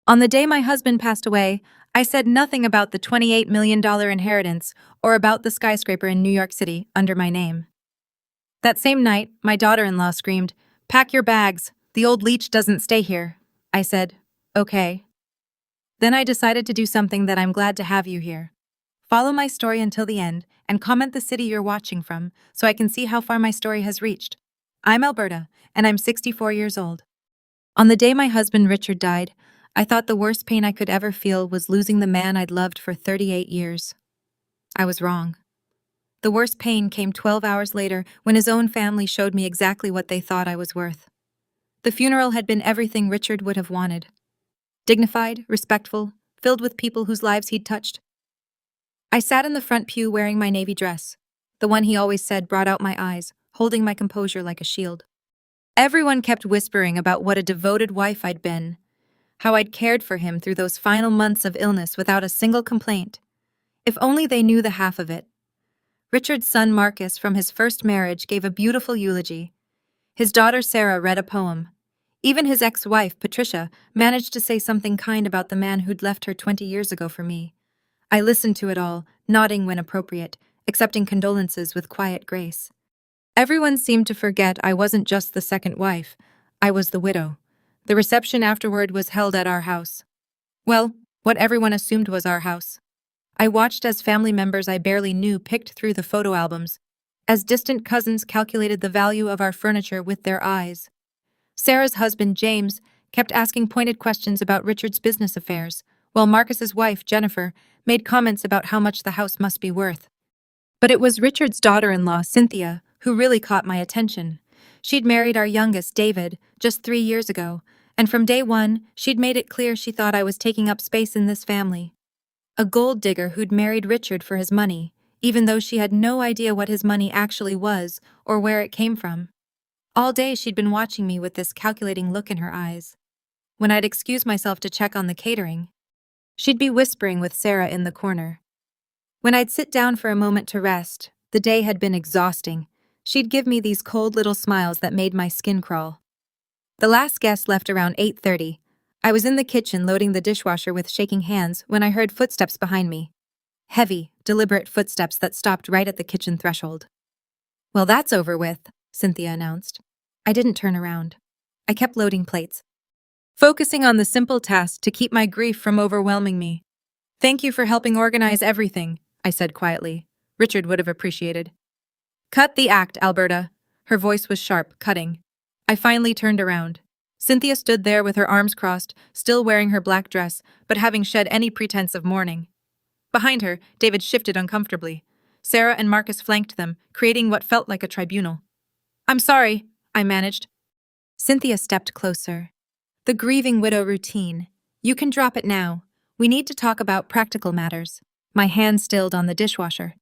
On the day my husband passed away, I said nothing about the $28 million inheritance or about the skyscraper in New York City under my name. That same night, my daughter-in-law screamed, "Pack your bags. The old leech doesn't stay here." I said, "Okay." Then I decided to do something that I'm glad to have you here. Follow my story until the end and comment the city you're watching from so I can see how far my story has reached. I'm Alberta, and I'm 64 years old. On the day my husband Richard died, I thought the worst pain I could ever feel was losing the man I'd loved for 38 years. I was wrong. The worst pain came 12 hours later when his own family showed me exactly what they thought I was worth. The funeral had been everything Richard would have wanted. Dignified, respectful, filled with people whose lives he'd touched. I sat in the front pew wearing my navy dress, the one he always said brought out my eyes, holding my composure like a shield. Everyone kept whispering about what a devoted wife I'd been, how I'd cared for him through those final months of illness without a single complaint. If only they knew the half of it. Richard's son Marcus from his first marriage gave a beautiful eulogy. His daughter Sarah read a poem. Even his ex-wife, Patricia, managed to say something kind about the man who'd left her 20 years ago for me. I listened to it all, nodding when appropriate, accepting condolences with quiet grace. Everyone seemed to forget I wasn't just the second wife. I was the widow. The reception afterward was held at our house. Well, what everyone assumed was our house. I watched as family members I barely knew picked through the photo albums, as distant cousins calculated the value of our furniture with their eyes. Sarah's husband, James, kept asking pointed questions about Richard's business affairs, while Marcus's wife, Jennifer, made comments about how much the house must be worth. But it was Richard's daughter-in-law, Cynthia, who really caught my attention. She'd married our youngest, David, just 3 years ago, and from day one, she'd made it clear she thought I was taking up space in this family. A gold digger who'd married Richard for his money, even though she had no idea what his money actually was or where it came from. All day she'd been watching me with this calculating look in her eyes. When I'd excuse myself to check on the catering, she'd be whispering with Sarah in the corner. When I'd sit down for a moment to rest, the day had been exhausting. She'd give me these cold little smiles that made my skin crawl. The last guest left around 8:30. I was in the kitchen loading the dishwasher with shaking hands when I heard footsteps behind me. Heavy, deliberate footsteps that stopped right at the kitchen threshold. "Well, that's over with," Cynthia announced. I didn't turn around. I kept loading plates, focusing on the simple task to keep my grief from overwhelming me. "Thank you for helping organize everything," I said quietly. Richard would have appreciated. "Cut the act, Alberta." Her voice was sharp, cutting. I finally turned around. Cynthia stood there with her arms crossed, still wearing her black dress, but having shed any pretense of mourning. Behind her, David shifted uncomfortably. Sarah and Marcus flanked them, creating what felt like a tribunal. "I'm sorry," I managed. Cynthia stepped closer. "The grieving widow routine. You can drop it now. We need to talk about practical matters." My hand stilled on the dishwasher.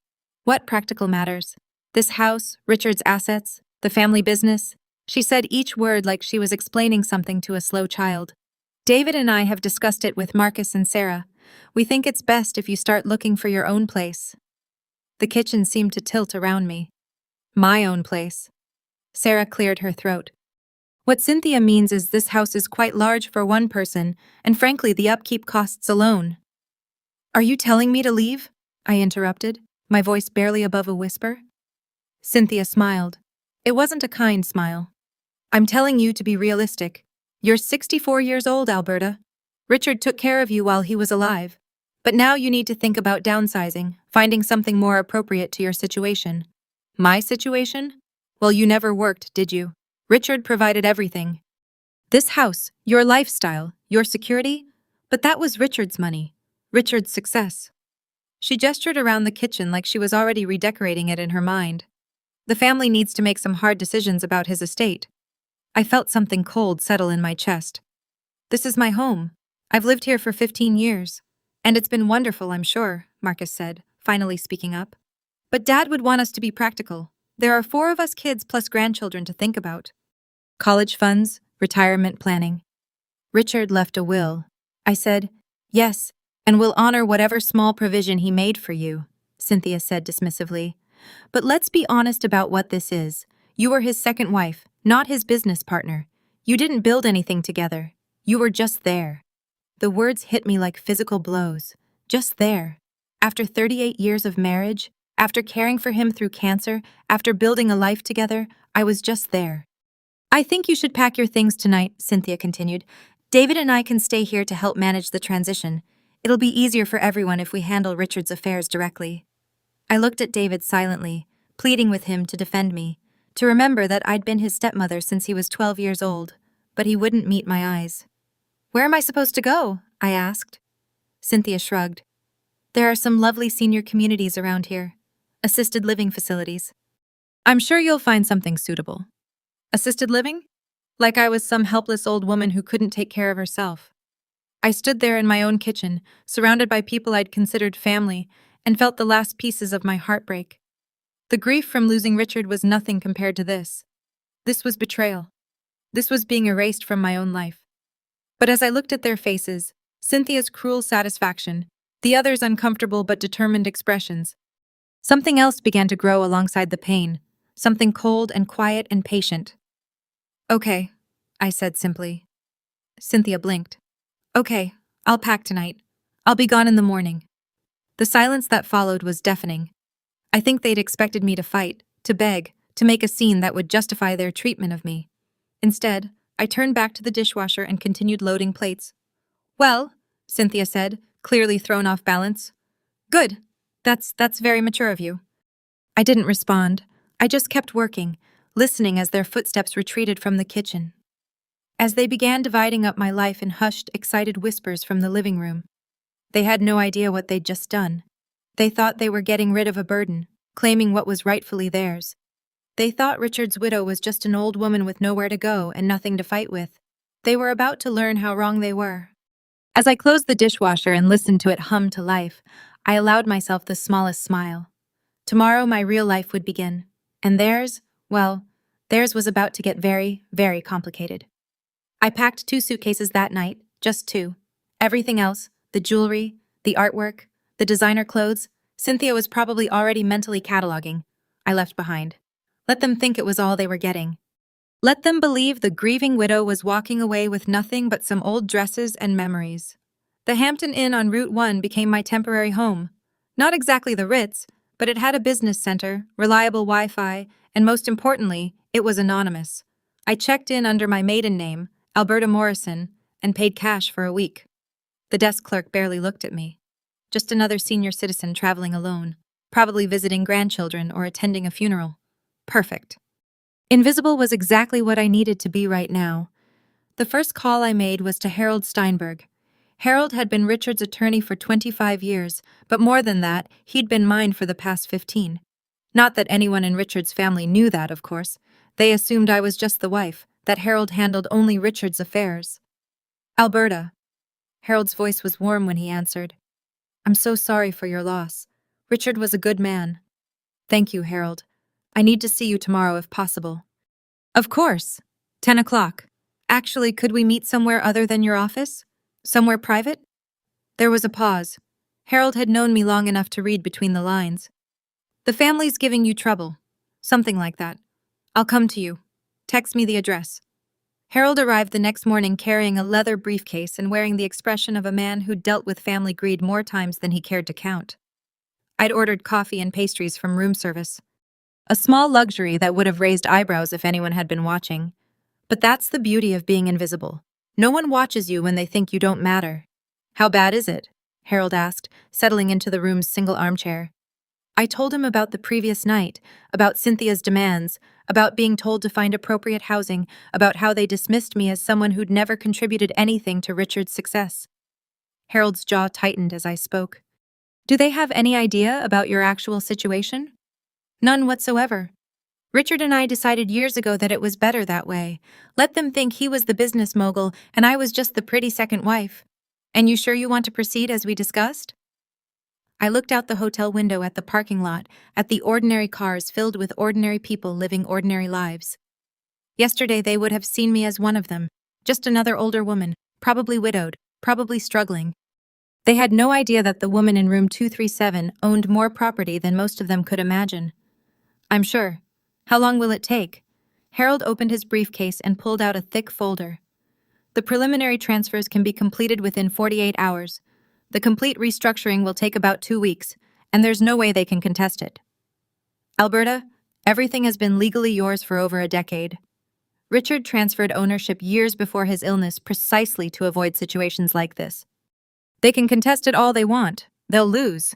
"What practical matters? This house, Richard's assets, the family business?" She said each word like she was explaining something to a slow child. "David and I have discussed it with Marcus and Sarah. We think it's best if you start looking for your own place." The kitchen seemed to tilt around me. My own place. Sarah cleared her throat. "What Cynthia means is this house is quite large for one person, and frankly the upkeep costs alone." "Are you telling me to leave?" I interrupted, my voice barely above a whisper. Cynthia smiled. It wasn't a kind smile. "I'm telling you to be realistic. You're 64 years old, Alberta. Richard took care of you while he was alive. But now you need to think about downsizing, finding something more appropriate to your situation." "My situation? Well, you never worked, did you? Richard provided everything. This house, your lifestyle, your security? But that was Richard's money, Richard's success." She gestured around the kitchen like she was already redecorating it in her mind. "The family needs to make some hard decisions about his estate." I felt something cold settle in my chest. "This is my home. I've lived here for 15 years. And it's been wonderful, I'm sure," Marcus said, finally speaking up. "But Dad would want us to be practical. There are 4 of us kids plus grandchildren to think about. College funds, retirement planning." "Richard left a will." I said, "Yes, and we'll honor whatever small provision he made for you," Cynthia said dismissively. "But let's be honest about what this is. You were his second wife, not his business partner. You didn't build anything together. You were just there." The words hit me like physical blows. Just there. After 38 years of marriage, after caring for him through cancer, after building a life together, I was just there. I think you should pack your things tonight, Cynthia continued. David and I can stay here to help manage the transition. It'll be easier for everyone if we handle Richard's affairs directly. I looked at David silently, pleading with him to defend me, to remember that I'd been his stepmother since he was 12 years old, but he wouldn't meet my eyes. Where am I supposed to go? I asked. Cynthia shrugged. There are some lovely senior communities around here. Assisted living facilities. I'm sure you'll find something suitable. Assisted living? Like I was some helpless old woman who couldn't take care of herself. I stood there in my own kitchen, surrounded by people I'd considered family, and felt the last pieces of my heart break. The grief from losing Richard was nothing compared to this. This was betrayal. This was being erased from my own life. But as I looked at their faces, Cynthia's cruel satisfaction, the others' uncomfortable but determined expressions, something else began to grow alongside the pain, something cold and quiet and patient. Okay, I said simply. Cynthia blinked. Okay, I'll pack tonight. I'll be gone in the morning. The silence that followed was deafening. I think they'd expected me to fight, to beg, to make a scene that would justify their treatment of me. Instead, I turned back to the dishwasher and continued loading plates. Well, Cynthia said, clearly thrown off balance. Good. That's very mature of you. I didn't respond. I just kept working, listening as their footsteps retreated from the kitchen. As they began dividing up my life in hushed, excited whispers from the living room. They had no idea what they'd just done. They thought they were getting rid of a burden, claiming what was rightfully theirs. They thought Richard's widow was just an old woman with nowhere to go and nothing to fight with. They were about to learn how wrong they were. As I closed the dishwasher and listened to it hum to life, I allowed myself the smallest smile. Tomorrow my real life would begin. And theirs, well, theirs was about to get very, very complicated. I packed 2 suitcases that night, just 2. Everything else, the jewelry, the artwork, the designer clothes, Cynthia was probably already mentally cataloging. I left behind. Let them think it was all they were getting. Let them believe the grieving widow was walking away with nothing but some old dresses and memories. The Hampton Inn on Route 1 became my temporary home. Not exactly the Ritz, but it had a business center, reliable Wi-Fi, and most importantly, it was anonymous. I checked in under my maiden name, Alberta Morrison, and paid cash for a week. The desk clerk barely looked at me. Just another senior citizen traveling alone, probably visiting grandchildren or attending a funeral. Perfect. Invisible was exactly what I needed to be right now. The first call I made was to Harold Steinberg. Harold had been Richard's attorney for 25 years, but more than that, he'd been mine for the past 15. Not that anyone in Richard's family knew that, of course. They assumed I was just the wife, that Harold handled only Richard's affairs. Alberta. Harold's voice was warm when he answered. I'm so sorry for your loss. Richard was a good man. Thank you, Harold. I need to see you tomorrow if possible. Of course. 10 o'clock. Actually, could we meet somewhere other than your office? Somewhere private? There was a pause. Harold had known me long enough to read between the lines. The family's giving you trouble. Something like that. I'll come to you. Text me the address. Harold arrived the next morning carrying a leather briefcase and wearing the expression of a man who'd dealt with family greed more times than he cared to count. I'd ordered coffee and pastries from room service. A small luxury that would have raised eyebrows if anyone had been watching. But that's the beauty of being invisible. No one watches you when they think you don't matter. How bad is it? Harold asked, settling into the room's single armchair. I told him about the previous night, about Cynthia's demands, about being told to find appropriate housing, about how they dismissed me as someone who'd never contributed anything to Richard's success. Harold's jaw tightened as I spoke. Do they have any idea about your actual situation? None whatsoever. Richard and I decided years ago that it was better that way. Let them think he was the business mogul and I was just the pretty second wife. And you sure you want to proceed as we discussed? I looked out the hotel window at the parking lot, at the ordinary cars filled with ordinary people living ordinary lives. Yesterday they would have seen me as one of them, just another older woman, probably widowed, probably struggling. They had no idea that the woman in room 237 owned more property than most of them could imagine. I'm sure. How long will it take? Harold opened his briefcase and pulled out a thick folder. The preliminary transfers can be completed within 48 hours. The complete restructuring will take about 2 weeks, and there's no way they can contest it. Alberta, everything has been legally yours for over a decade. Richard transferred ownership years before his illness precisely to avoid situations like this. They can contest it all they want. They'll lose.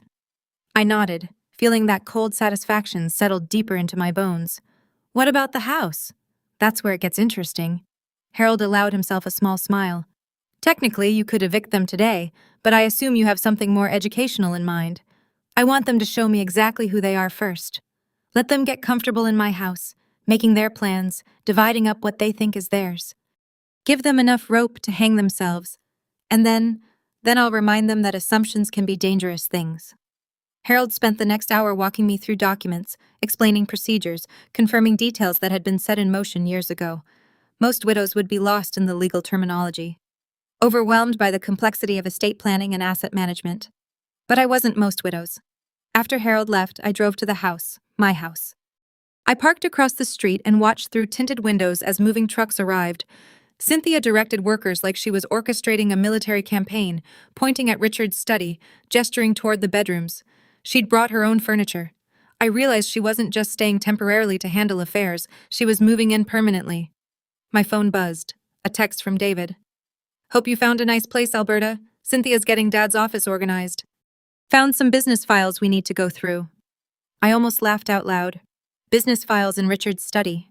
I nodded, feeling that cold satisfaction settle deeper into my bones. What about the house? That's where it gets interesting. Harold allowed himself a small smile. Technically, you could evict them today, but I assume you have something more educational in mind. I want them to show me exactly who they are first. Let them get comfortable in my house, making their plans, dividing up what they think is theirs. Give them enough rope to hang themselves, and then I'll remind them that assumptions can be dangerous things. Harold spent the next hour walking me through documents, explaining procedures, confirming details that had been set in motion years ago. Most widows would be lost in the legal terminology, overwhelmed by the complexity of estate planning and asset management. But I wasn't most widows. After Harold left, I drove to the house, my house. I parked across the street and watched through tinted windows as moving trucks arrived. Cynthia directed workers like she was orchestrating a military campaign, pointing at Richard's study, gesturing toward the bedrooms. She'd brought her own furniture. I realized she wasn't just staying temporarily to handle affairs, she was moving in permanently. My phone buzzed. A text from David. Hope you found a nice place, Alberta. Cynthia's getting Dad's office organized. Found some business files we need to go through. I almost laughed out loud. Business files in Richard's study.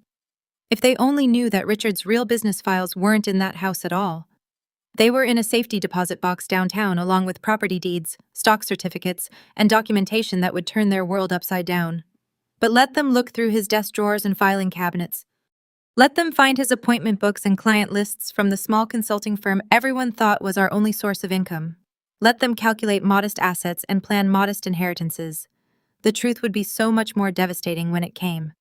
If they only knew that Richard's real business files weren't in that house at all. They were in a safety deposit box downtown along with property deeds, stock certificates, and documentation that would turn their world upside down. But let them look through his desk drawers and filing cabinets. Let them find his appointment books and client lists from the small consulting firm everyone thought was our only source of income. Let them calculate modest assets and plan modest inheritances. The truth would be so much more devastating when it came.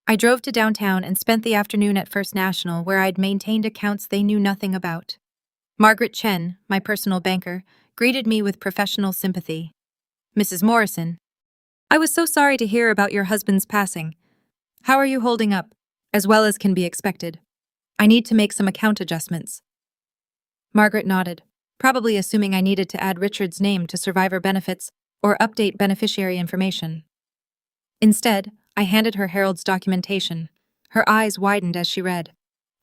I drove to downtown and spent the afternoon at First National, where I'd maintained accounts they knew nothing about. Margaret Chen, my personal banker, greeted me with professional sympathy. Mrs. Morrison, I was so sorry to hear about your husband's passing. How are you holding up? As well as can be expected. I need to make some account adjustments. Margaret nodded, probably assuming I needed to add Richard's name to survivor benefits or update beneficiary information. Instead, I handed her Harold's documentation. Her eyes widened as she read.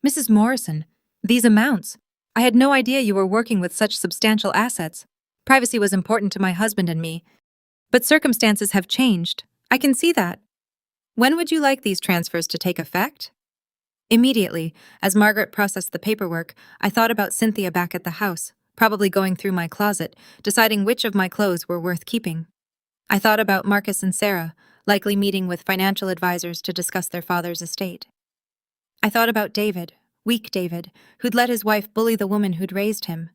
Mrs. Morrison, these amounts. I had no idea you were working with such substantial assets. Privacy was important to my husband and me. But circumstances have changed. I can see that. When would you like these transfers to take effect? Immediately, as Margaret processed the paperwork, I thought about Cynthia back at the house, probably going through my closet, deciding which of my clothes were worth keeping. I thought about Marcus and Sarah, likely meeting with financial advisors to discuss their father's estate. I thought about David, weak David, who'd let his wife bully the woman who'd raised him.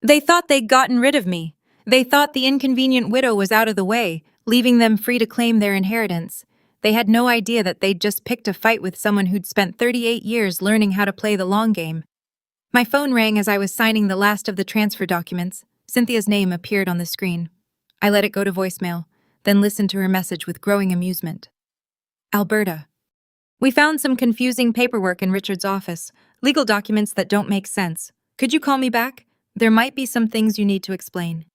They thought they'd gotten rid of me. They thought the inconvenient widow was out of the way, leaving them free to claim their inheritance. They had no idea that they'd just picked a fight with someone who'd spent 38 years learning how to play the long game. My phone rang as I was signing the last of the transfer documents. Cynthia's name appeared on the screen. I let it go to voicemail, then listened to her message with growing amusement. Alberta. We found some confusing paperwork in Richard's office, legal documents that don't make sense. Could you call me back? There might be some things you need to explain.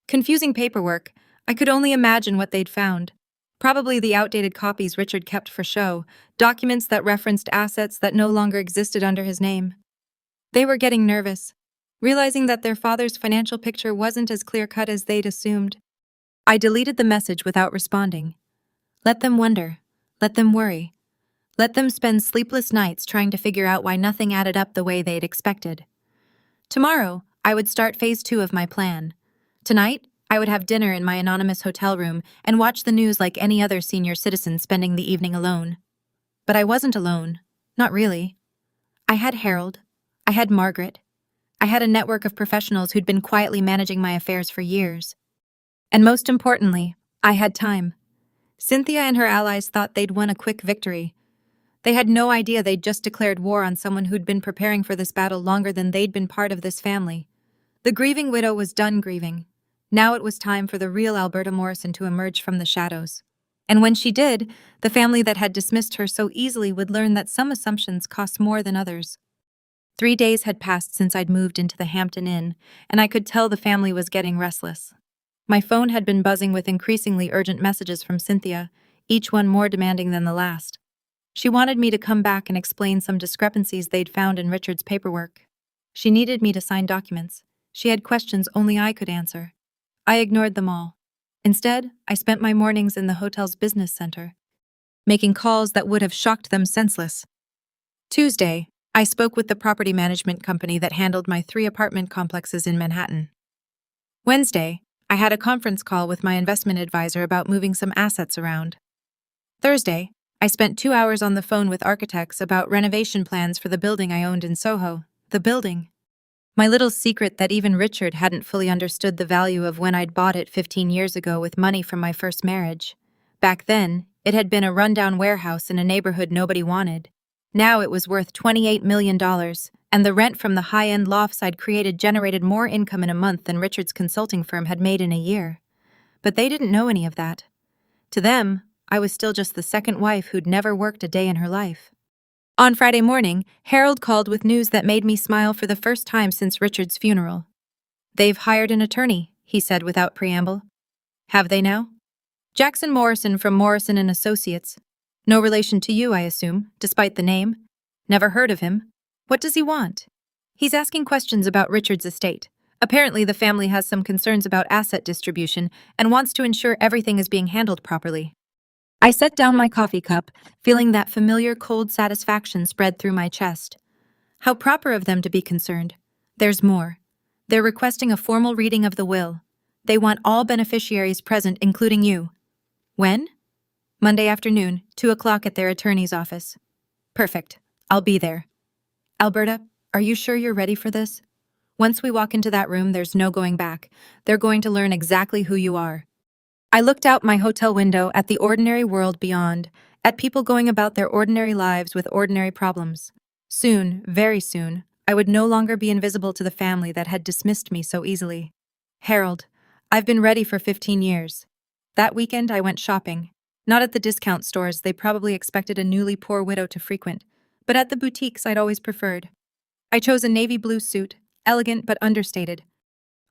Confusing paperwork. I could only imagine what they'd found. Probably the outdated copies Richard kept for show, documents that referenced assets that no longer existed under his name. They were getting nervous, realizing that their father's financial picture wasn't as clear-cut as they'd assumed. I deleted the message without responding. Let them wonder. Let them worry. Let them spend sleepless nights trying to figure out why nothing added up the way they'd expected. Tomorrow, I would start phase 2 of my plan. Tonight, I would have dinner in my anonymous hotel room and watch the news like any other senior citizen spending the evening alone. But I wasn't alone. Not really. I had Harold. I had Margaret. I had a network of professionals who'd been quietly managing my affairs for years. And most importantly, I had time. Cynthia and her allies thought they'd won a quick victory. They had no idea they'd just declared war on someone who'd been preparing for this battle longer than they'd been part of this family. The grieving widow was done grieving. Now it was time for the real Alberta Morrison to emerge from the shadows. And when she did, the family that had dismissed her so easily would learn that some assumptions cost more than others. 3 days had passed since I'd moved into the Hampton Inn, and I could tell the family was getting restless. My phone had been buzzing with increasingly urgent messages from Cynthia, each one more demanding than the last. She wanted me to come back and explain some discrepancies they'd found in Richard's paperwork. She needed me to sign documents. She had questions only I could answer. I ignored them all. Instead, I spent my mornings in the hotel's business center, making calls that would have shocked them senseless. Tuesday, I spoke with the property management company that handled my 3 apartment complexes in Manhattan. Wednesday, I had a conference call with my investment advisor about moving some assets around. Thursday, I spent 2 hours on the phone with architects about renovation plans for the building I owned in Soho. The building. My little secret that even Richard hadn't fully understood the value of when I'd bought it 15 years ago with money from my first marriage. Back then, it had been a rundown warehouse in a neighborhood nobody wanted. Now it was worth $28 million, and the rent from the high-end lofts I'd created generated more income in a month than Richard's consulting firm had made in a year. But they didn't know any of that. To them, I was still just the second wife who'd never worked a day in her life. On Friday morning, Harold called with news that made me smile for the first time since Richard's funeral. "They've hired an attorney," he said without preamble. "Have they now?" "Jackson Morrison from Morrison & Associates. No relation to you, I assume, despite the name. Never heard of him. What does he want?" "He's asking questions about Richard's estate. Apparently the family has some concerns about asset distribution and wants to ensure everything is being handled properly." I set down my coffee cup, feeling that familiar cold satisfaction spread through my chest. How proper of them to be concerned. There's more. They're requesting a formal reading of the will. They want all beneficiaries present, including you. When? Monday afternoon, 2 o'clock at their attorney's office. Perfect. I'll be there. Alberta, are you sure you're ready for this? Once we walk into that room, there's no going back. They're going to learn exactly who you are. I looked out my hotel window at the ordinary world beyond, at people going about their ordinary lives with ordinary problems. Soon, very soon, I would no longer be invisible to the family that had dismissed me so easily. Harold, I've been ready for 15 years. That weekend I went shopping. Not at the discount stores they probably expected a newly poor widow to frequent, but at the boutiques I'd always preferred. I chose a navy blue suit, elegant but understated,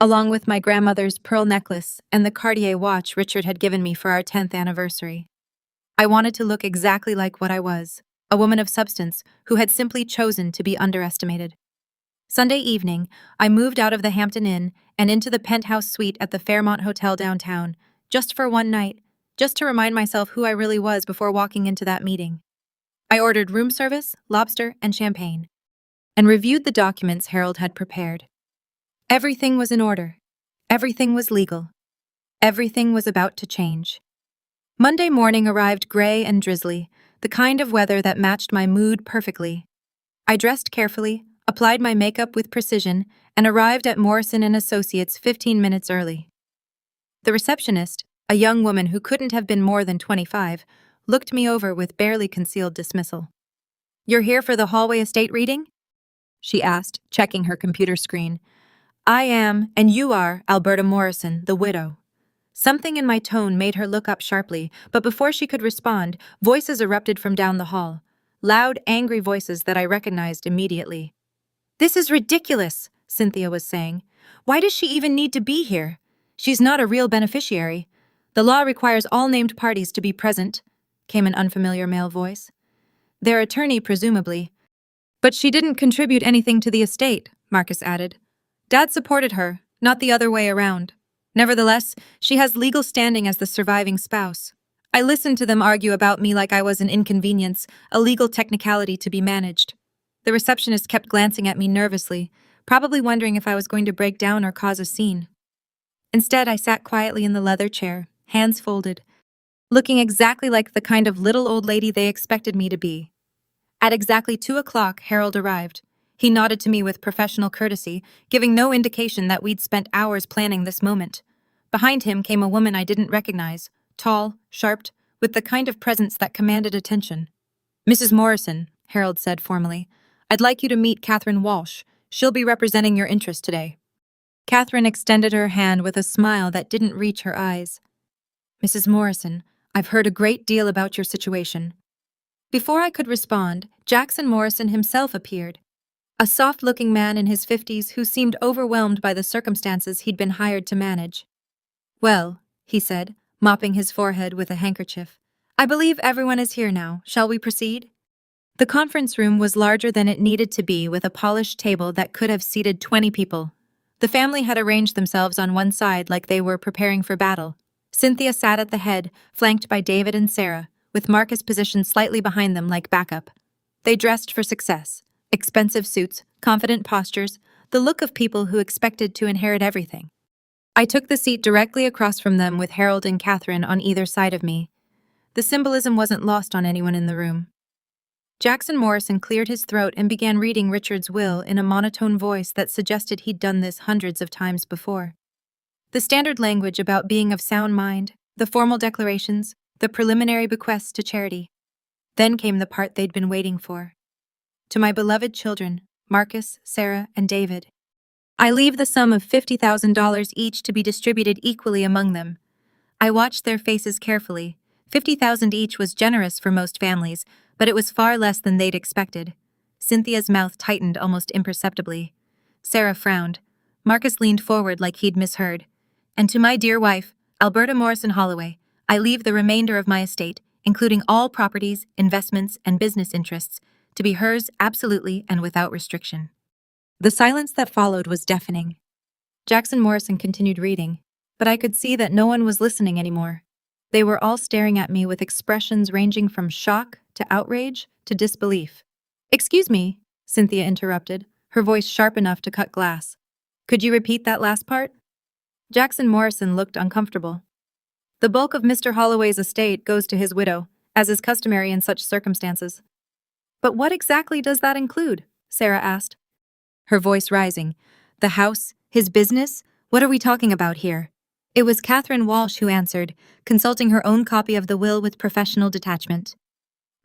along with my grandmother's pearl necklace and the Cartier watch Richard had given me for our 10th anniversary. I wanted to look exactly like what I was, a woman of substance who had simply chosen to be underestimated. Sunday evening, I moved out of the Hampton Inn and into the penthouse suite at the Fairmont Hotel downtown, just for one night, just to remind myself who I really was before walking into that meeting. I ordered room service, lobster, and champagne, and reviewed the documents Harold had prepared. Everything was in order. Everything was legal. Everything was about to change. Monday morning arrived gray and drizzly, the kind of weather that matched my mood perfectly. I dressed carefully, applied my makeup with precision, and arrived at Morrison & Associates 15 minutes early. The receptionist, a young woman who couldn't have been more than 25, looked me over with barely concealed dismissal. "You're here for the hallway estate reading?" she asked, checking her computer screen. "I am, and you are, Alberta Morrison, the widow." Something in my tone made her look up sharply, but before she could respond, voices erupted from down the hall. Loud, angry voices that I recognized immediately. "This is ridiculous," Cynthia was saying. "Why does she even need to be here? She's not a real beneficiary. The law requires all named parties to be present," came an unfamiliar male voice. "Their attorney, presumably." "But she didn't contribute anything to the estate," Marcus added. "Dad supported her, not the other way around. Nevertheless, she has legal standing as the surviving spouse. I listened to them argue about me like I was an inconvenience, a legal technicality to be managed. The receptionist kept glancing at me nervously, probably wondering if I was going to break down or cause a scene. Instead, I sat quietly in the leather chair, hands folded, looking exactly like the kind of little old lady they expected me to be. At exactly 2 o'clock, Harold arrived. He nodded to me with professional courtesy, giving no indication that we'd spent hours planning this moment. Behind him came a woman I didn't recognize, tall, sharp, with the kind of presence that commanded attention. "Mrs. Morrison," Harold said formally, "I'd like you to meet Catherine Walsh. She'll be representing your interest today." Catherine extended her hand with a smile that didn't reach her eyes. "Mrs. Morrison, I've heard a great deal about your situation." Before I could respond, Jackson Morrison himself appeared. a soft-looking man in his 50s who seemed overwhelmed by the circumstances he'd been hired to manage. "Well," he said, mopping his forehead with a handkerchief, "I believe everyone is here now. Shall we proceed?" The conference room was larger than it needed to be, with a polished table that could have seated 20 people. The family had arranged themselves on one side like they were preparing for battle. Cynthia sat at the head, flanked by David and Sarah, with Marcus positioned slightly behind them like backup. They dressed for success. Expensive suits, confident postures, the look of people who expected to inherit everything. I took the seat directly across from them with Harold and Catherine on either side of me. The symbolism wasn't lost on anyone in the room. Jackson Morrison cleared his throat and began reading Richard's will in a monotone voice that suggested he'd done this hundreds of times before. The standard language about being of sound mind, the formal declarations, the preliminary bequests to charity. Then came the part they'd been waiting for. To my beloved children, Marcus, Sarah, and David, I leave the sum of $50,000 each to be distributed equally among them. I watched their faces carefully. $50,000 each was generous for most families, but it was far less than they'd expected. Cynthia's mouth tightened almost imperceptibly. Sarah frowned. Marcus leaned forward like he'd misheard. And to my dear wife, Alberta Morrison Holloway, I leave the remainder of my estate, including all properties, investments, and business interests, to be hers absolutely and without restriction. The silence that followed was deafening. Jackson Morrison continued reading, but I could see that no one was listening anymore. They were all staring at me with expressions ranging from shock to outrage to disbelief. "Excuse me," Cynthia interrupted, her voice sharp enough to cut glass. "Could you repeat that last part?" Jackson Morrison looked uncomfortable. "The bulk of Mr. Holloway's estate goes to his widow, as is customary in such circumstances." "But what exactly does that include?" Sarah asked, her voice rising. "The house, his business? What are we talking about here?" It was Catherine Walsh who answered, consulting her own copy of the will with professional detachment.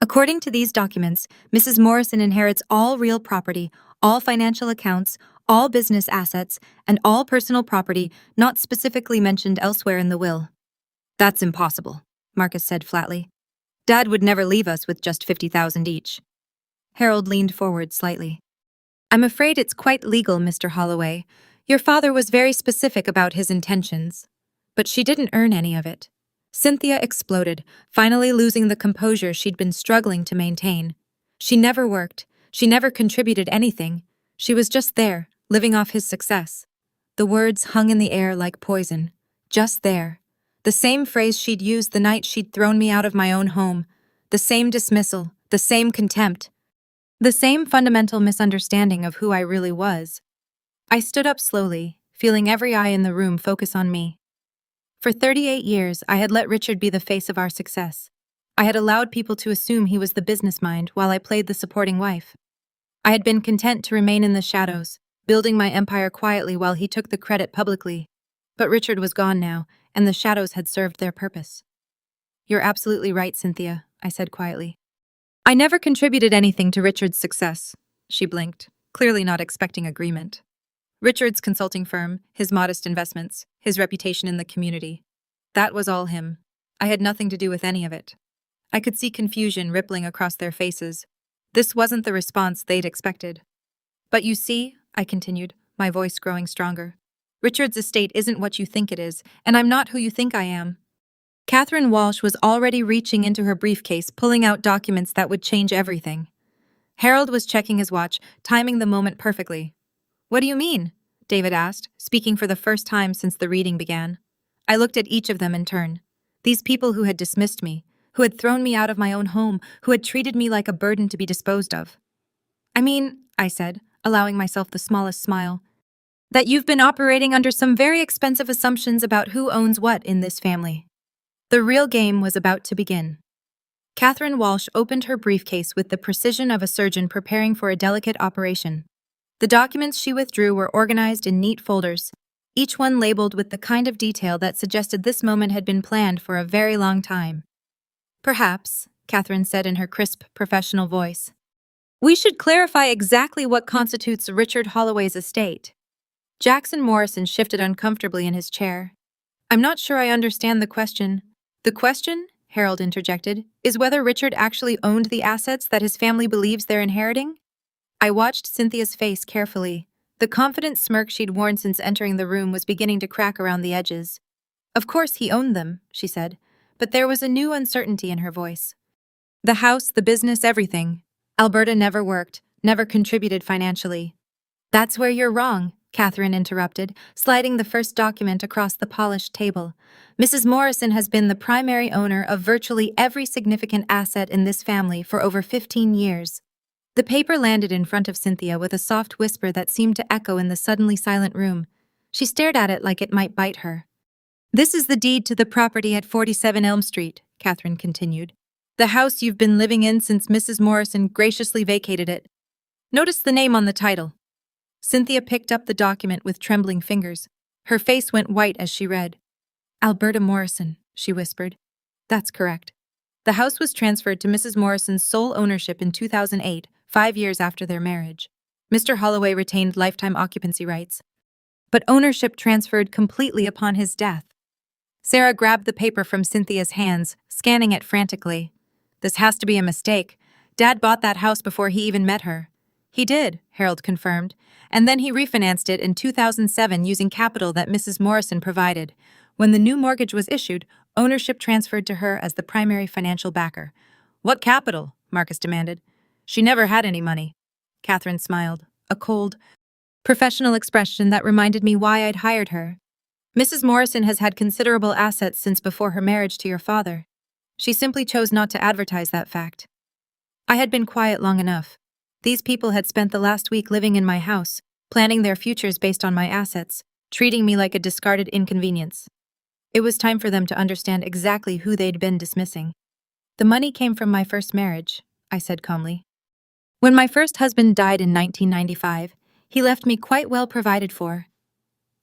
"According to these documents, Mrs. Morrison inherits all real property, all financial accounts, all business assets, and all personal property not specifically mentioned elsewhere in the will." "That's impossible," Marcus said flatly. "Dad would never leave us with just $50,000 each." Harold leaned forward slightly. "I'm afraid it's quite legal, Mr. Holloway. Your father was very specific about his intentions. But she didn't earn any of it." Cynthia exploded, finally losing the composure she'd been struggling to maintain. She never worked. She never contributed anything. She was just there, living off his success. The words hung in the air like poison. Just there. The same phrase she'd used the night she'd thrown me out of my own home. The same dismissal, the same contempt. The same fundamental misunderstanding of who I really was. I stood up slowly, feeling every eye in the room focus on me. For 38 years, I had let Richard be the face of our success. I had allowed people to assume he was the business mind while I played the supporting wife. I had been content to remain in the shadows, building my empire quietly while he took the credit publicly. But Richard was gone now, and the shadows had served their purpose. "You're absolutely right, Cynthia," I said quietly. "I never contributed anything to Richard's success." She blinked, clearly not expecting agreement. Richard's consulting firm, his modest investments, his reputation in the community. That was all him. I had nothing to do with any of it. I could see confusion rippling across their faces. This wasn't the response they'd expected. "But you see," I continued, my voice growing stronger, "Richard's estate isn't what you think it is, and I'm not who you think I am." Catherine Walsh was already reaching into her briefcase, pulling out documents that would change everything. Harold was checking his watch, timing the moment perfectly. "What do you mean?" David asked, speaking for the first time since the reading began. I looked at each of them in turn. These people who had dismissed me, who had thrown me out of my own home, who had treated me like a burden to be disposed of. "I mean," I said, allowing myself the smallest smile, "that you've been operating under some very expensive assumptions about who owns what in this family." The real game was about to begin. Catherine Walsh opened her briefcase with the precision of a surgeon preparing for a delicate operation. The documents she withdrew were organized in neat folders, each one labeled with the kind of detail that suggested this moment had been planned for a very long time. "Perhaps," Catherine said in her crisp, professional voice, "we should clarify exactly what constitutes Richard Holloway's estate." Jackson Morrison shifted uncomfortably in his chair. "I'm not sure I understand the question." "The question," Harold interjected, "is whether Richard actually owned the assets that his family believes they're inheriting?" I watched Cynthia's face carefully. The confident smirk she'd worn since entering the room was beginning to crack around the edges. Of course he owned them, she said, but there was a new uncertainty in her voice. The house, the business, everything. Alberta never worked, never contributed financially. That's where you're wrong, Catherine interrupted, sliding the first document across the polished table. Mrs. Morrison has been the primary owner of virtually every significant asset in this family for over 15 years. The paper landed in front of Cynthia with a soft whisper that seemed to echo in the suddenly silent room. She stared at it like it might bite her. This is the deed to the property at 47 Elm Street, Catherine continued. The house you've been living in since Mrs. Morrison graciously vacated it. Notice the name on the title. Cynthia picked up the document with trembling fingers. Her face went white as she read. Alberta Morrison, she whispered. That's correct. The house was transferred to Mrs. Morrison's sole ownership in 2008, 5 years after their marriage. Mr. Holloway retained lifetime occupancy rights, but ownership transferred completely upon his death. Sarah grabbed the paper from Cynthia's hands, scanning it frantically. This has to be a mistake. Dad bought that house before he even met her. He did, Harold confirmed, and then he refinanced it in 2007 using capital that Mrs. Morrison provided. When the new mortgage was issued, ownership transferred to her as the primary financial backer. What capital? Marcus demanded. She never had any money. Catherine smiled, a cold, professional expression that reminded me why I'd hired her. Mrs. Morrison has had considerable assets since before her marriage to your father. She simply chose not to advertise that fact. I had been quiet long enough. These people had spent the last week living in my house, planning their futures based on my assets, treating me like a discarded inconvenience. It was time for them to understand exactly who they'd been dismissing. The money came from my first marriage, I said calmly. When my first husband died in 1995, he left me quite well provided for.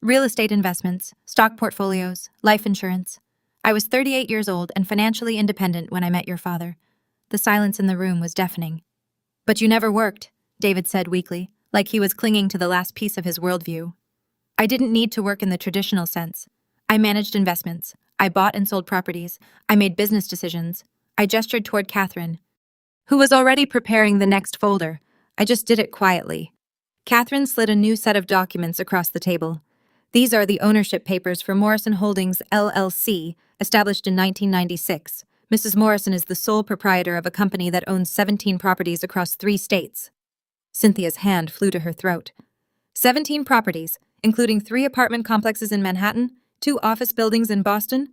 Real estate investments, stock portfolios, life insurance. I was 38 years old and financially independent when I met your father. The silence in the room was deafening. But you never worked, David said weakly, like he was clinging to the last piece of his worldview. I didn't need to work in the traditional sense. I managed investments. I bought and sold properties. I made business decisions. I gestured toward Catherine, who was already preparing the next folder. I just did it quietly. Catherine slid a new set of documents across the table. These are the ownership papers for Morrison Holdings, LLC, established in 1996. Mrs. Morrison is the sole proprietor of a company that owns 17 properties across 3 states. Cynthia's hand flew to her throat. 17 properties, including 3 apartment complexes in Manhattan, 2 office buildings in Boston,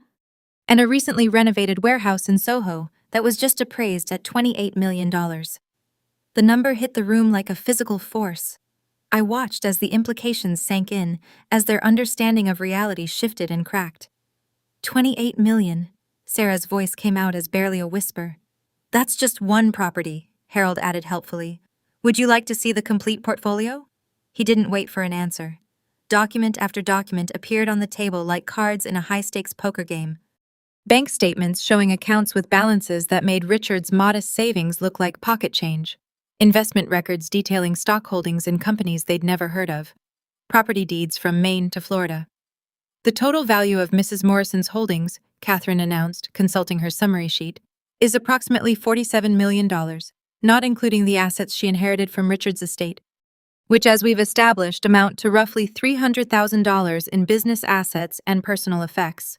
and a recently renovated warehouse in Soho that was just appraised at $28 million. The number hit the room like a physical force. I watched as the implications sank in, as their understanding of reality shifted and cracked. 28 million. Sarah's voice came out as barely a whisper. That's just one property, Harold added helpfully. Would you like to see the complete portfolio? He didn't wait for an answer. Document after document appeared on the table like cards in a high-stakes poker game. Bank statements showing accounts with balances that made Richard's modest savings look like pocket change. Investment records detailing stock holdings in companies they'd never heard of. Property deeds from Maine to Florida. The total value of Mrs. Morrison's holdings, Catherine announced, consulting her summary sheet, is approximately $47 million, not including the assets she inherited from Richard's estate, which, as we've established, amount to roughly $300,000 in business assets and personal effects.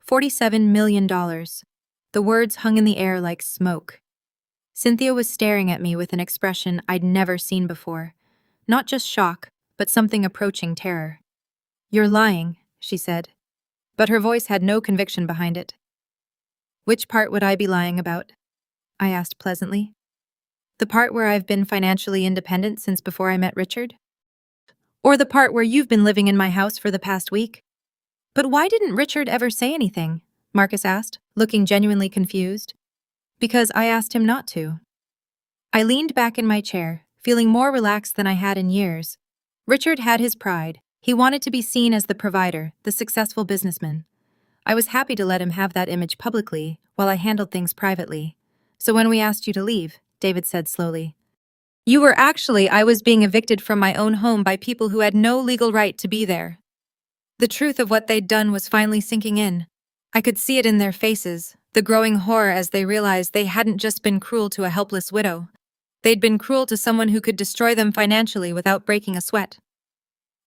$47 million. The words hung in the air like smoke. Cynthia was staring at me with an expression I'd never seen before. Not just shock, but something approaching terror. You're lying, she said. But her voice had no conviction behind it. Which part would I be lying about? I asked pleasantly. The part where I've been financially independent since before I met Richard? Or the part where you've been living in my house for the past week? But why didn't Richard ever say anything? Marcus asked, looking genuinely confused. Because I asked him not to. I leaned back in my chair, feeling more relaxed than I had in years. Richard had his pride. He wanted to be seen as the provider, the successful businessman. I was happy to let him have that image publicly while I handled things privately. So when we asked you to leave, David said slowly, I was being evicted from my own home by people who had no legal right to be there. The truth of what they'd done was finally sinking in. I could see it in their faces, the growing horror as they realized they hadn't just been cruel to a helpless widow. They'd been cruel to someone who could destroy them financially without breaking a sweat.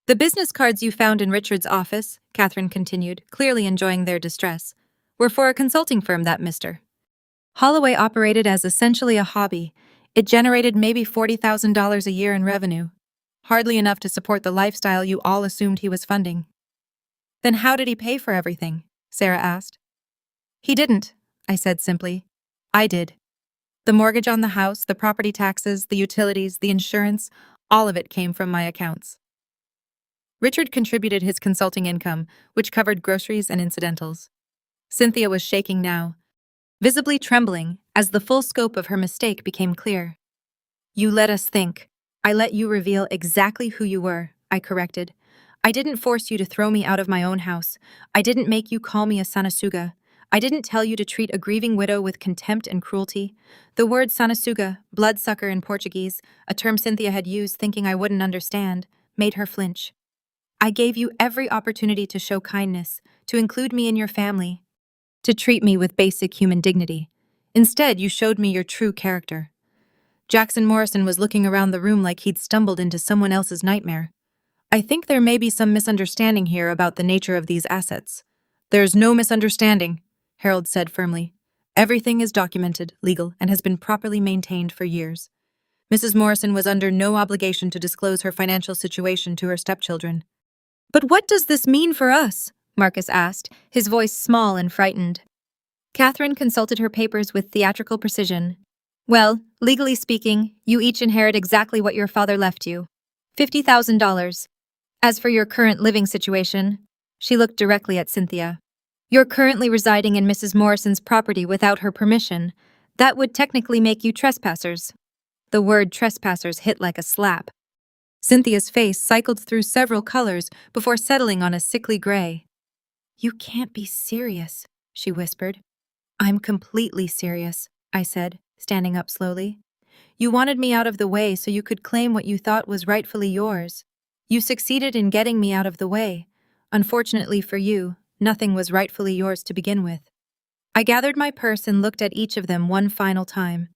The business cards you found in Richard's office, Catherine continued, clearly enjoying their distress, were for a consulting firm that Mr. Holloway operated as essentially a hobby. It generated maybe $40,000 a year in revenue, hardly enough to support the lifestyle you all assumed he was funding. Then how did he pay for everything? Sarah asked. He didn't, I said simply. I did. The mortgage on the house, the property taxes, the utilities, the insurance, all of it came from my accounts. Richard contributed his consulting income, which covered groceries and incidentals. Cynthia was shaking now, visibly trembling as the full scope of her mistake became clear. You let us think. I let you reveal exactly who you were, I corrected. I didn't force you to throw me out of my own house. I didn't make you call me a sanasuga. I didn't tell you to treat a grieving widow with contempt and cruelty. The word sanasuga, bloodsucker in Portuguese, a term Cynthia had used thinking I wouldn't understand, made her flinch. I gave you every opportunity to show kindness, to include me in your family, to treat me with basic human dignity. Instead, you showed me your true character. Jackson Morrison was looking around the room like he'd stumbled into someone else's nightmare. I think there may be some misunderstanding here about the nature of these assets. There's no misunderstanding, Harold said firmly. Everything is documented, legal, and has been properly maintained for years. Mrs. Morrison was under no obligation to disclose her financial situation to her stepchildren. But what does this mean for us? Marcus asked, his voice small and frightened. Catherine consulted her papers with theatrical precision. Well, legally speaking, you each inherit exactly what your father left you. $50,000. As for your current living situation, she looked directly at Cynthia. You're currently residing in Mrs. Morrison's property without her permission. That would technically make you trespassers. The word trespassers hit like a slap. Cynthia's face cycled through several colors before settling on a sickly gray. You can't be serious, she whispered. I'm completely serious, I said, standing up slowly. You wanted me out of the way so you could claim what you thought was rightfully yours. You succeeded in getting me out of the way. Unfortunately for you, nothing was rightfully yours to begin with. I gathered my purse and looked at each of them one final time.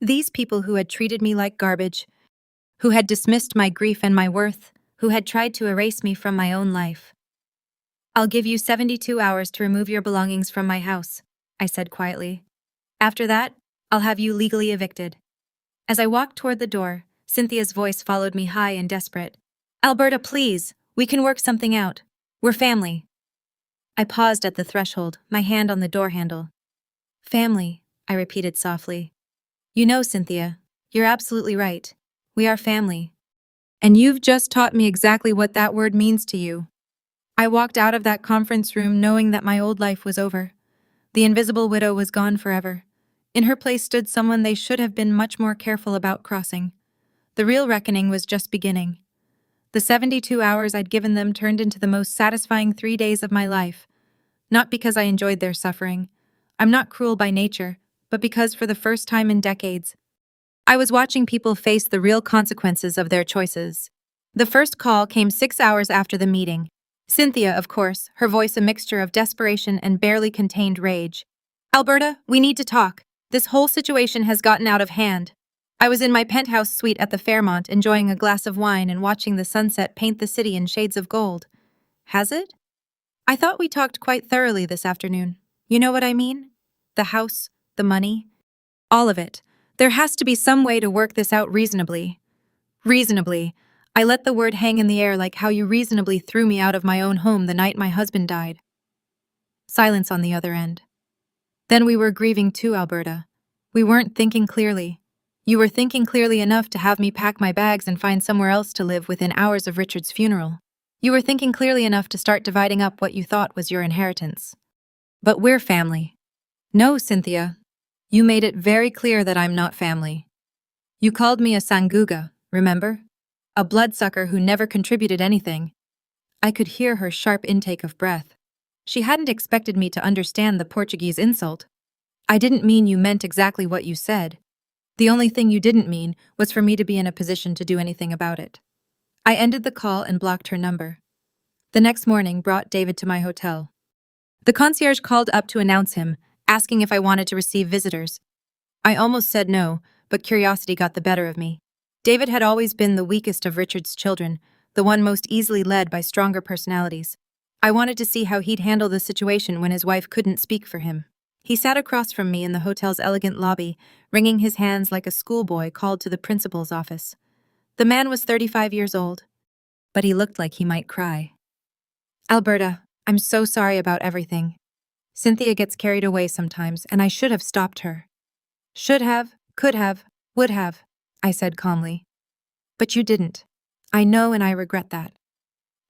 These people who had treated me like garbage, who had dismissed my grief and my worth, who had tried to erase me from my own life. I'll give you 72 hours to remove your belongings from my house, I said quietly. After that, I'll have you legally evicted. As I walked toward the door, Cynthia's voice followed me high and desperate. Alberta, please, we can work something out. We're family. I paused at the threshold, my hand on the door handle. Family, I repeated softly. You know, Cynthia, you're absolutely right. We are family. And you've just taught me exactly what that word means to you. I walked out of that conference room knowing that my old life was over. The invisible widow was gone forever. In her place stood someone they should have been much more careful about crossing. The real reckoning was just beginning. The 72 hours I'd given them turned into the most satisfying 3 days of my life. Not because I enjoyed their suffering. I'm not cruel by nature, but because for the first time in decades, I was watching people face the real consequences of their choices. The first call came 6 hours after the meeting. Cynthia, of course, her voice a mixture of desperation and barely contained rage. Alberta, we need to talk. This whole situation has gotten out of hand. I was in my penthouse suite at the Fairmont enjoying a glass of wine and watching the sunset paint the city in shades of gold. Has it? I thought we talked quite thoroughly this afternoon. You know what I mean? The house, the money, all of it. There has to be some way to work this out reasonably. Reasonably. I let the word hang in the air like how you reasonably threw me out of my own home the night my husband died. Silence on the other end. Then we were grieving too, Alberta. We weren't thinking clearly. You were thinking clearly enough to have me pack my bags and find somewhere else to live within hours of Richard's funeral. You were thinking clearly enough to start dividing up what you thought was your inheritance. But we're family. No, Cynthia. You made it very clear that I'm not family. You called me a sanguga, remember? A bloodsucker who never contributed anything. I could hear her sharp intake of breath. She hadn't expected me to understand the Portuguese insult. I didn't mean you meant exactly what you said. The only thing you didn't mean was for me to be in a position to do anything about it. I ended the call and blocked her number. The next morning brought David to my hotel. The concierge called up to announce him, asking if I wanted to receive visitors. I almost said no, but curiosity got the better of me. David had always been the weakest of Richard's children, the one most easily led by stronger personalities. I wanted to see how he'd handle the situation when his wife couldn't speak for him. He sat across from me in the hotel's elegant lobby, wringing his hands like a schoolboy called to the principal's office. The man was 35 years old, but he looked like he might cry. Alberta, I'm so sorry about everything. Cynthia gets carried away sometimes, and I should have stopped her. Should have, could have, would have, I said calmly. But you didn't. I know, and I regret that.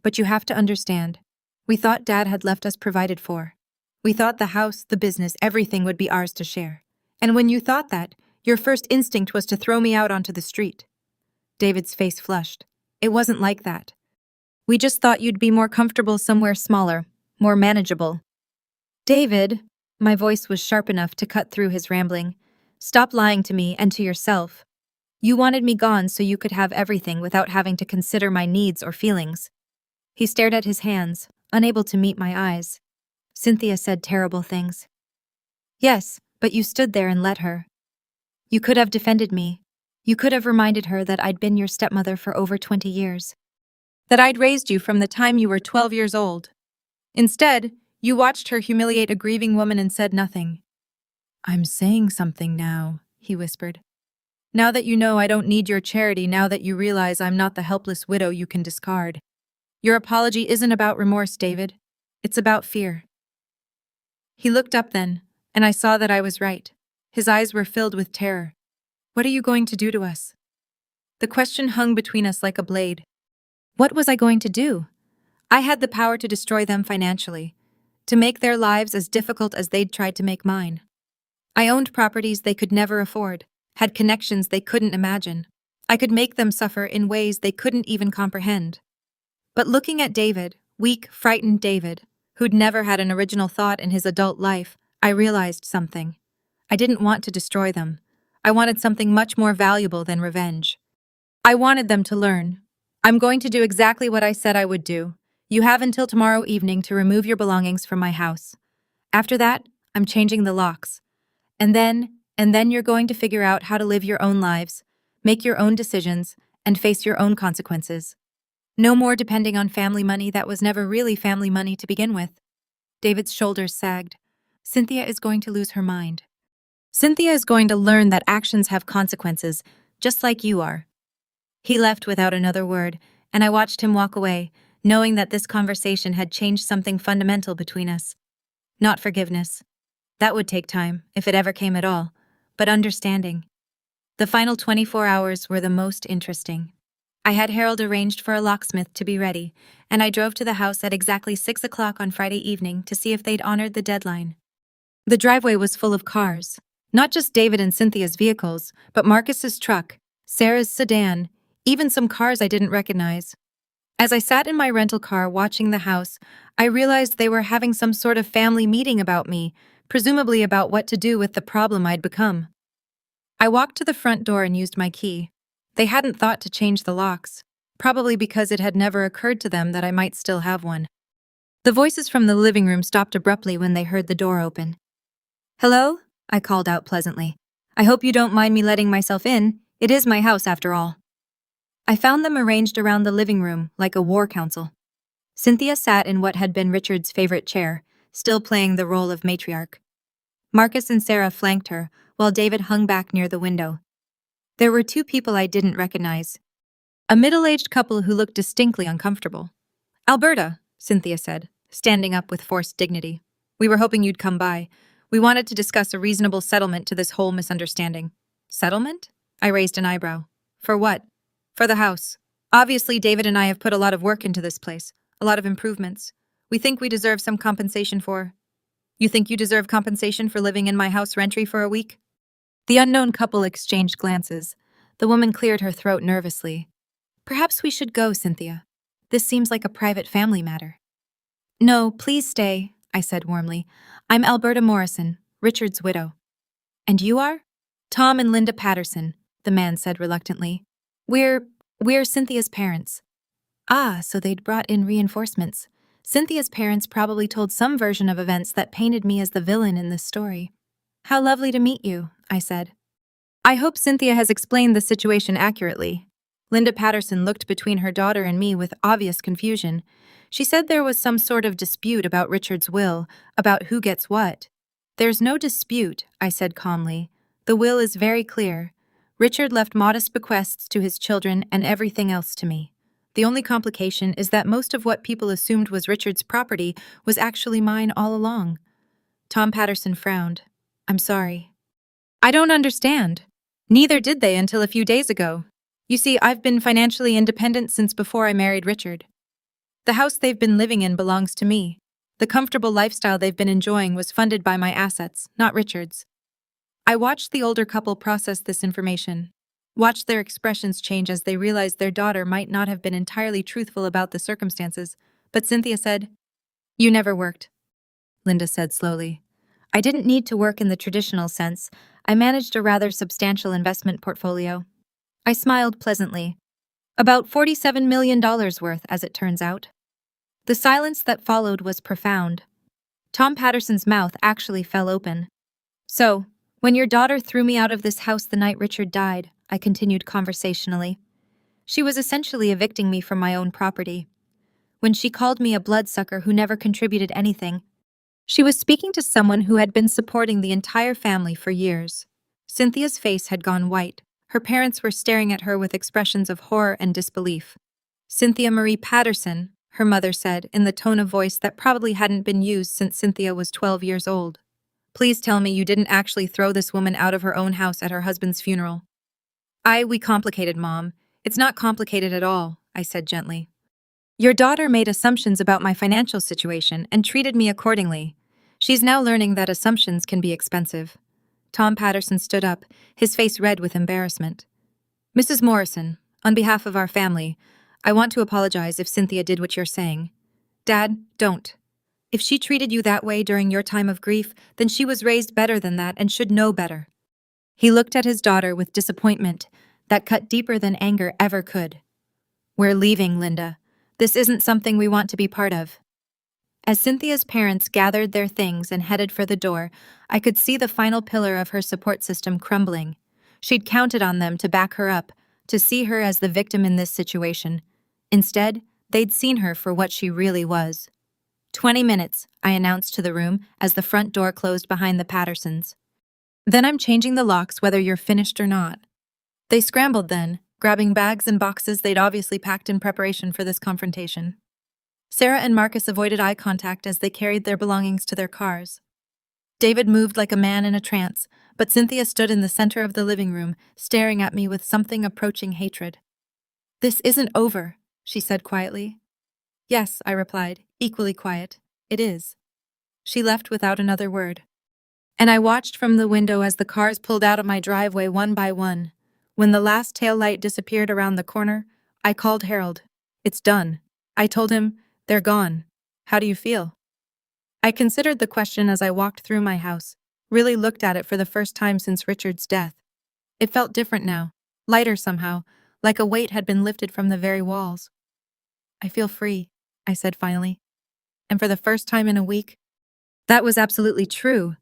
But you have to understand. We thought Dad had left us provided for. We thought the house, the business, everything would be ours to share. And when you thought that, your first instinct was to throw me out onto the street. David's face flushed. It wasn't like that. We just thought you'd be more comfortable somewhere smaller, more manageable. David, my voice was sharp enough to cut through his rambling. Stop lying to me and to yourself. You wanted me gone so you could have everything without having to consider my needs or feelings. He stared at his hands, unable to meet my eyes. Cynthia said terrible things. Yes, but you stood there and let her. You could have defended me. You could have reminded her that I'd been your stepmother for over 20 years. That I'd raised you from the time you were 12 years old. Instead, you watched her humiliate a grieving woman and said nothing. I'm saying something now, he whispered. Now that you know I don't need your charity, now that you realize I'm not the helpless widow you can discard. Your apology isn't about remorse, David. It's about fear. He looked up then, and I saw that I was right. His eyes were filled with terror. What are you going to do to us? The question hung between us like a blade. What was I going to do? I had the power to destroy them financially, to make their lives as difficult as they'd tried to make mine. I owned properties they could never afford, had connections they couldn't imagine. I could make them suffer in ways they couldn't even comprehend. But looking at David, weak, frightened David, who'd never had an original thought in his adult life, I realized something. I didn't want to destroy them. I wanted something much more valuable than revenge. I wanted them to learn. I'm going to do exactly what I said I would do. You have until tomorrow evening to remove your belongings from my house. After that, I'm changing the locks. And then you're going to figure out how to live your own lives, make your own decisions, and face your own consequences. No more depending on family money that was never really family money to begin with. David's shoulders sagged. Cynthia is going to lose her mind. Cynthia is going to learn that actions have consequences, just like you are. He left without another word, and I watched him walk away, knowing that this conversation had changed something fundamental between us. Not forgiveness. That would take time, if it ever came at all, but understanding. The final 24 hours were the most interesting. I had Harold arranged for a locksmith to be ready, and I drove to the house at exactly 6 o'clock on Friday evening to see if they'd honored the deadline. The driveway was full of cars. Not just David and Cynthia's vehicles, but Marcus's truck, Sarah's sedan, even some cars I didn't recognize. As I sat in my rental car watching the house, I realized they were having some sort of family meeting about me, presumably about what to do with the problem I'd become. I walked to the front door and used my key. They hadn't thought to change the locks, probably because it had never occurred to them that I might still have one. The voices from the living room stopped abruptly when they heard the door open. Hello? I called out pleasantly. I hope you don't mind me letting myself in. It is my house after all. I found them arranged around the living room like a war council. Cynthia sat in what had been Richard's favorite chair, still playing the role of matriarch. Marcus and Sarah flanked her, while David hung back near the window. There were two people I didn't recognize. A middle-aged couple who looked distinctly uncomfortable. Alberta, Cynthia said, standing up with forced dignity. We were hoping you'd come by. We wanted to discuss a reasonable settlement to this whole misunderstanding. Settlement? I raised an eyebrow. For what? For the house. Obviously, David and I have put a lot of work into this place, a lot of improvements. We think we deserve some compensation for... You think you deserve compensation for living in my house rent-free for a week? The unknown couple exchanged glances. The woman cleared her throat nervously. Perhaps we should go, Cynthia. This seems like a private family matter. No, please stay, I said warmly. I'm Alberta Morrison, Richard's widow. And you are? Tom and Linda Patterson, the man said reluctantly. We're Cynthia's parents. Ah, so they'd brought in reinforcements. Cynthia's parents probably told some version of events that painted me as the villain in this story. How lovely to meet you, I said. I hope Cynthia has explained the situation accurately. Linda Patterson looked between her daughter and me with obvious confusion. She said there was some sort of dispute about Richard's will, about who gets what. There's no dispute, I said calmly. The will is very clear. Richard left modest bequests to his children and everything else to me. The only complication is that most of what people assumed was Richard's property was actually mine all along. Tom Patterson frowned. I'm sorry. I don't understand. Neither did they until a few days ago. You see, I've been financially independent since before I married Richard. The house they've been living in belongs to me. The comfortable lifestyle they've been enjoying was funded by my assets, not Richard's. I watched the older couple process this information, watched their expressions change as they realized their daughter might not have been entirely truthful about the circumstances, but Cynthia said, "You never worked," Linda said slowly. "I didn't need to work in the traditional sense. I managed a rather substantial investment portfolio." I smiled pleasantly. About $47 million worth, as it turns out. The silence that followed was profound. Tom Patterson's mouth actually fell open. "So, when your daughter threw me out of this house the night Richard died," I continued conversationally, "she was essentially evicting me from my own property. When she called me a bloodsucker who never contributed anything, she was speaking to someone who had been supporting the entire family for years." Cynthia's face had gone white. Her parents were staring at her with expressions of horror and disbelief. "Cynthia Marie Patterson," her mother said, in the tone of voice that probably hadn't been used since Cynthia was 12 years old. "Please tell me you didn't actually throw this woman out of her own house at her husband's funeral." We complicated, Mom. It's not complicated at all," I said gently. "Your daughter made assumptions about my financial situation and treated me accordingly. She's now learning that assumptions can be expensive." Tom Patterson stood up, his face red with embarrassment. "Mrs. Morrison, on behalf of our family, I want to apologize if Cynthia did what you're saying. Dad, don't. If she treated you that way during your time of grief, then she was raised better than that and should know better." He looked at his daughter with disappointment that cut deeper than anger ever could. "We're leaving, Linda. This isn't something we want to be part of." As Cynthia's parents gathered their things and headed for the door, I could see the final pillar of her support system crumbling. She'd counted on them to back her up, to see her as the victim in this situation. Instead, they'd seen her for what she really was. 20 minutes, I announced to the room as the front door closed behind the Pattersons. "Then I'm changing the locks whether you're finished or not." They scrambled then, grabbing bags and boxes they'd obviously packed in preparation for this confrontation. Sarah and Marcus avoided eye contact as they carried their belongings to their cars. David moved like a man in a trance, but Cynthia stood in the center of the living room, staring at me with something approaching hatred. "This isn't over," she said quietly. "Yes," I replied, equally quiet. "It is." She left without another word. And I watched from the window as the cars pulled out of my driveway one by one. When the last tail light disappeared around the corner, I called Harold. "It's done." I told him, "They're gone. How do you feel?" I considered the question as I walked through my house, really looked at it for the first time since Richard's death. It felt different now, lighter somehow, like a weight had been lifted from the very walls. "I feel free," I said finally. "And for the first time in a week." That was absolutely true.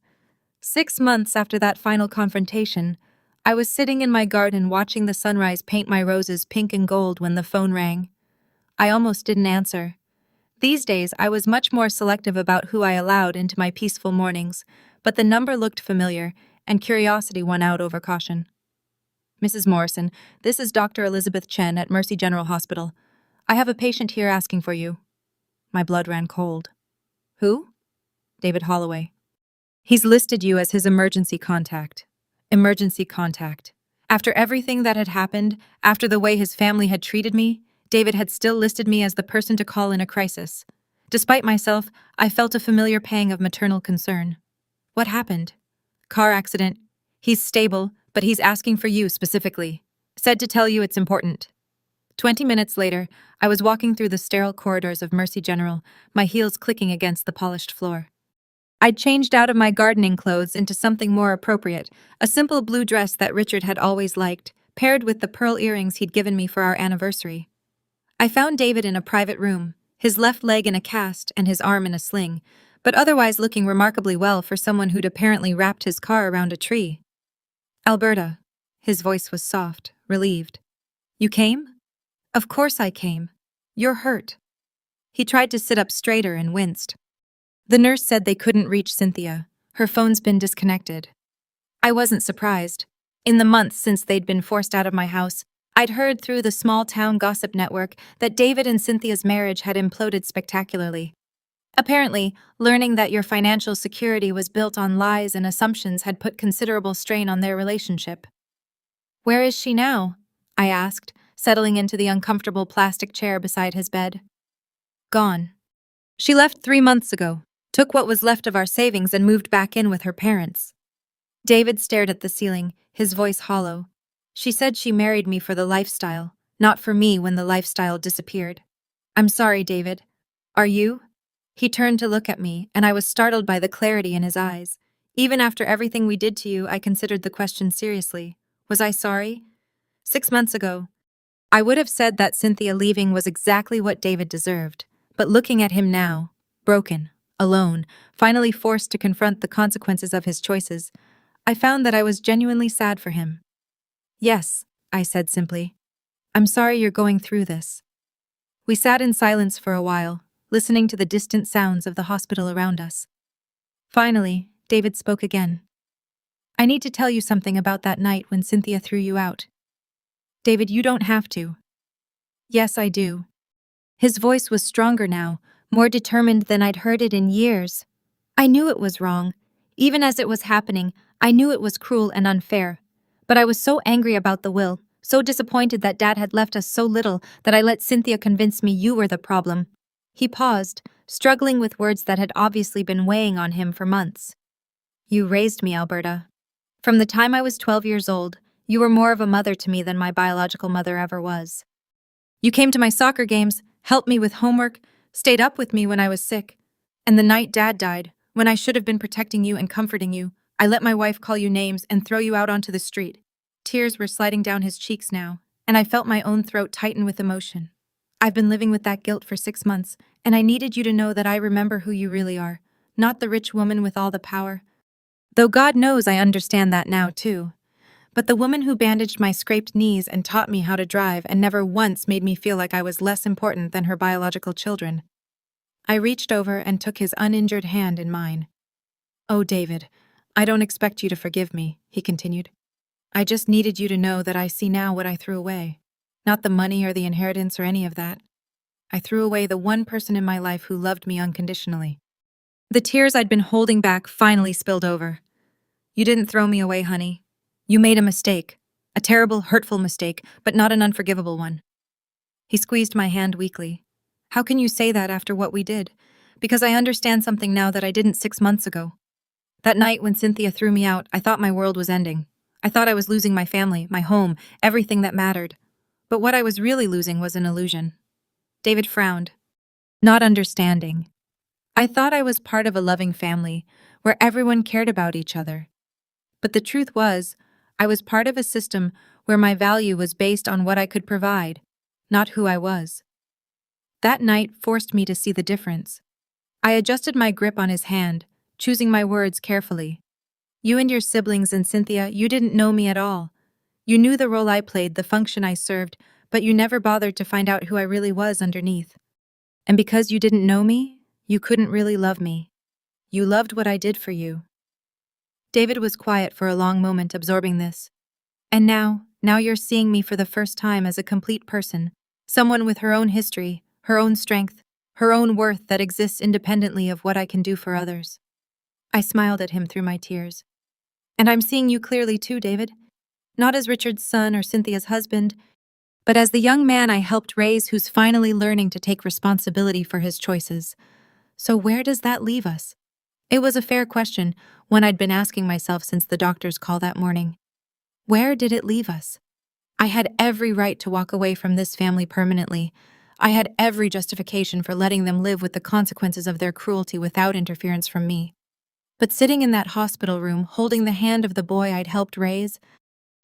6 months after that final confrontation, I was sitting in my garden watching the sunrise paint my roses pink and gold when the phone rang. I almost didn't answer. These days, I was much more selective about who I allowed into my peaceful mornings, but the number looked familiar, and curiosity won out over caution. "Mrs. Morrison, this is Dr. Elizabeth Chen at Mercy General Hospital. I have a patient here asking for you." My blood ran cold. "Who?" "David Holloway. He's listed you as his emergency contact." Emergency contact. After everything that had happened, after the way his family had treated me, David had still listed me as the person to call in a crisis. Despite myself, I felt a familiar pang of maternal concern. "What happened?" "Car accident. He's stable, but he's asking for you specifically. Said to tell you it's important." 20 minutes later, I was walking through the sterile corridors of Mercy General, my heels clicking against the polished floor. I'd changed out of my gardening clothes into something more appropriate, a simple blue dress that Richard had always liked, paired with the pearl earrings he'd given me for our anniversary. I found David in a private room, his left leg in a cast and his arm in a sling, but otherwise looking remarkably well for someone who'd apparently wrapped his car around a tree. "Alberta." His voice was soft, relieved. You came? Of course I came. You're hurt. He tried to sit up straighter and winced. The nurse said they couldn't reach Cynthia. Her phone's been disconnected. I wasn't surprised. In the months since they'd been forced out of my house, I'd heard through the small-town gossip network that David and Cynthia's marriage had imploded spectacularly. Apparently, learning that your financial security was built on lies and assumptions had put considerable strain on their relationship. Where is she now? I asked, settling into the uncomfortable plastic chair beside his bed. Gone. She left 3 months ago, took what was left of our savings and moved back in with her parents. David stared at the ceiling, his voice hollow. She said she married me for the lifestyle, not for me when the lifestyle disappeared. I'm sorry, David. Are you? He turned to look at me, and I was startled by the clarity in his eyes. Even after everything we did to you, I considered the question seriously. Was I sorry? 6 months ago, I would have said that Cynthia leaving was exactly what David deserved. But looking at him now, broken, alone, finally forced to confront the consequences of his choices, I found that I was genuinely sad for him. Yes, I said simply. I'm sorry you're going through this. We sat in silence for a while, listening to the distant sounds of the hospital around us. Finally, David spoke again. I need to tell you something about that night when Cynthia threw you out. David, you don't have to. Yes, I do. His voice was stronger now, more determined than I'd heard it in years. I knew it was wrong. Even as it was happening, I knew it was cruel and unfair. But I was so angry about the will, so disappointed that Dad had left us so little, that I let Cynthia convince me you were the problem. He paused, struggling with words that had obviously been weighing on him for months. You raised me, Alberta. From the time I was 12 years old, you were more of a mother to me than my biological mother ever was. You came to my soccer games, helped me with homework, stayed up with me when I was sick. And the night Dad died, when I should have been protecting you and comforting you, I let my wife call you names and throw you out onto the street. Tears were sliding down his cheeks now, and I felt my own throat tighten with emotion. I've been living with that guilt for 6 months, and I needed you to know that I remember who you really are, not the rich woman with all the power. Though God knows I understand that now too. But the woman who bandaged my scraped knees and taught me how to drive and never once made me feel like I was less important than her biological children. I reached over and took his uninjured hand in mine. Oh, David, I don't expect you to forgive me, he continued. I just needed you to know that I see now what I threw away. Not the money or the inheritance or any of that. I threw away the one person in my life who loved me unconditionally. The tears I'd been holding back finally spilled over. You didn't throw me away, honey. You made a mistake. A terrible, hurtful mistake, but not an unforgivable one. He squeezed my hand weakly. How can you say that after what we did? Because I understand something now that I didn't 6 months ago. That night when Cynthia threw me out, I thought my world was ending. I thought I was losing my family, my home, everything that mattered. But what I was really losing was an illusion. David frowned. Not understanding. I thought I was part of a loving family, where everyone cared about each other. But the truth was, I was part of a system where my value was based on what I could provide, not who I was. That night forced me to see the difference. I adjusted my grip on his hand, choosing my words carefully. You and your siblings and Cynthia, you didn't know me at all. You knew the role I played, the function I served, but you never bothered to find out who I really was underneath. And because you didn't know me, you couldn't really love me. You loved what I did for you. David was quiet for a long moment, absorbing this. And now you're seeing me for the first time as a complete person, someone with her own history, her own strength, her own worth that exists independently of what I can do for others. I smiled at him through my tears. And I'm seeing you clearly too, David. Not as Richard's son or Cynthia's husband, but as the young man I helped raise who's finally learning to take responsibility for his choices. So where does that leave us? It was a fair question, one I'd been asking myself since the doctor's call that morning. Where did it leave us? I had every right to walk away from this family permanently. I had every justification for letting them live with the consequences of their cruelty without interference from me. But sitting in that hospital room, holding the hand of the boy I'd helped raise,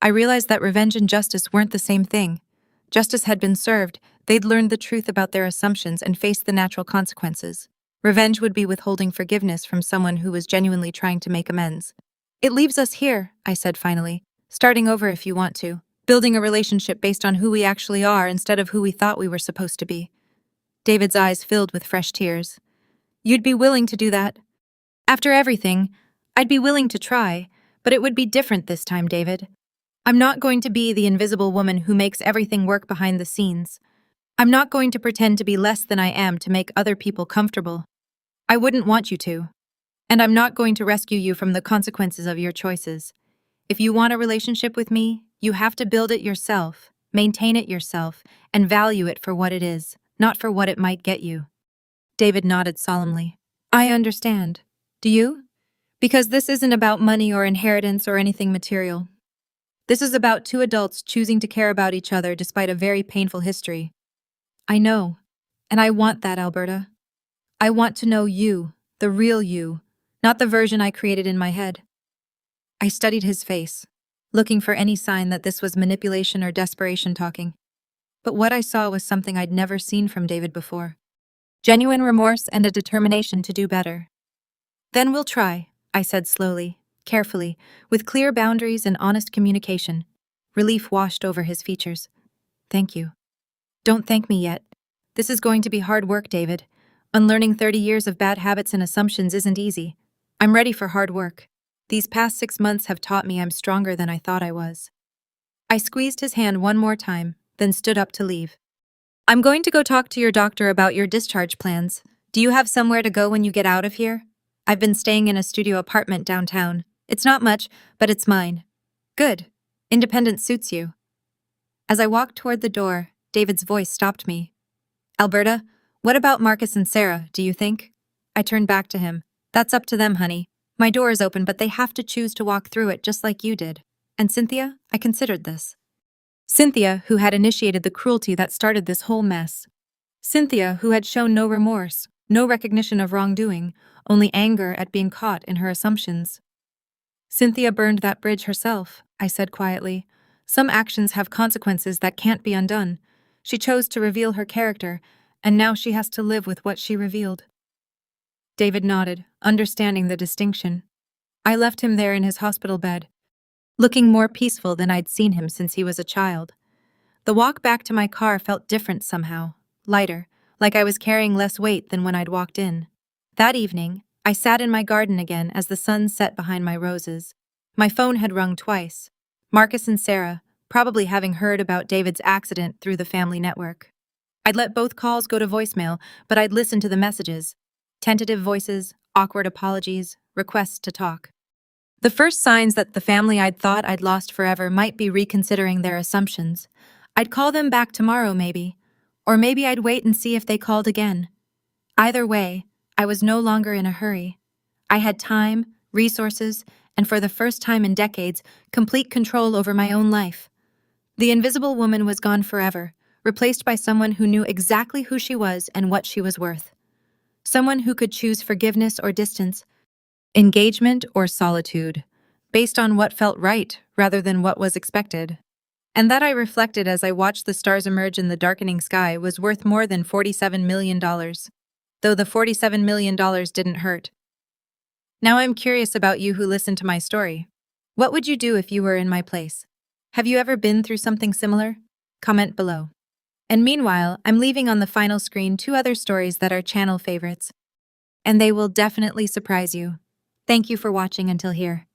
I realized that revenge and justice weren't the same thing. Justice had been served, they'd learned the truth about their assumptions and faced the natural consequences. Revenge would be withholding forgiveness from someone who was genuinely trying to make amends. It leaves us here, I said finally, starting over if you want to, building a relationship based on who we actually are instead of who we thought we were supposed to be. David's eyes filled with fresh tears. You'd be willing to do that? After everything, I'd be willing to try, but it would be different this time, David. I'm not going to be the invisible woman who makes everything work behind the scenes. I'm not going to pretend to be less than I am to make other people comfortable. I wouldn't want you to. And I'm not going to rescue you from the consequences of your choices. If you want a relationship with me, you have to build it yourself, maintain it yourself, and value it for what it is, not for what it might get you. David nodded solemnly. I understand. Do you? Because this isn't about money or inheritance or anything material. This is about two adults choosing to care about each other despite a very painful history. I know. And I want that, Alberta. I want to know you, the real you, not the version I created in my head. I studied his face, looking for any sign that this was manipulation or desperation talking. But what I saw was something I'd never seen from David before. Genuine remorse and a determination to do better. Then we'll try, I said slowly, carefully, with clear boundaries and honest communication. Relief washed over his features. Thank you. Don't thank me yet. This is going to be hard work, David. Unlearning 30 years of bad habits and assumptions isn't easy. I'm ready for hard work. These past 6 months have taught me I'm stronger than I thought I was. I squeezed his hand one more time, then stood up to leave. I'm going to go talk to your doctor about your discharge plans. Do you have somewhere to go when you get out of here? I've been staying in a studio apartment downtown. It's not much, but it's mine. Good. Independence suits you. As I walked toward the door, David's voice stopped me. Alberta, what about Marcus and Sarah, do you think? I turned back to him. That's up to them, honey. My door is open, but they have to choose to walk through it just like you did. And Cynthia, I considered this. Cynthia, who had initiated the cruelty that started this whole mess. Cynthia, who had shown no remorse, no recognition of wrongdoing, only anger at being caught in her assumptions. Cynthia burned that bridge herself, I said quietly. Some actions have consequences that can't be undone. She chose to reveal her character, and now she has to live with what she revealed. David nodded, understanding the distinction. I left him there in his hospital bed, looking more peaceful than I'd seen him since he was a child. The walk back to my car felt different somehow, lighter, like I was carrying less weight than when I'd walked in. That evening, I sat in my garden again as the sun set behind my roses. My phone had rung twice. Marcus and Sarah, probably having heard about David's accident through the family network. I'd let both calls go to voicemail, but I'd listen to the messages. Tentative voices, awkward apologies, requests to talk. The first signs that the family I'd thought I'd lost forever might be reconsidering their assumptions. I'd call them back tomorrow, maybe. Or maybe I'd wait and see if they called again. Either way, I was no longer in a hurry. I had time, resources, and for the first time in decades, complete control over my own life. The invisible woman was gone forever, replaced by someone who knew exactly who she was and what she was worth. Someone who could choose forgiveness or distance, engagement or solitude, based on what felt right rather than what was expected. And that I reflected as I watched the stars emerge in the darkening sky was worth more than $47 million, though the $47 million didn't hurt. Now I'm curious about you who listened to my story. What would you do if you were in my place? Have you ever been through something similar? Comment below. And meanwhile, I'm leaving on the final screen 2 other stories that are channel favorites. And they will definitely surprise you. Thank you for watching until here.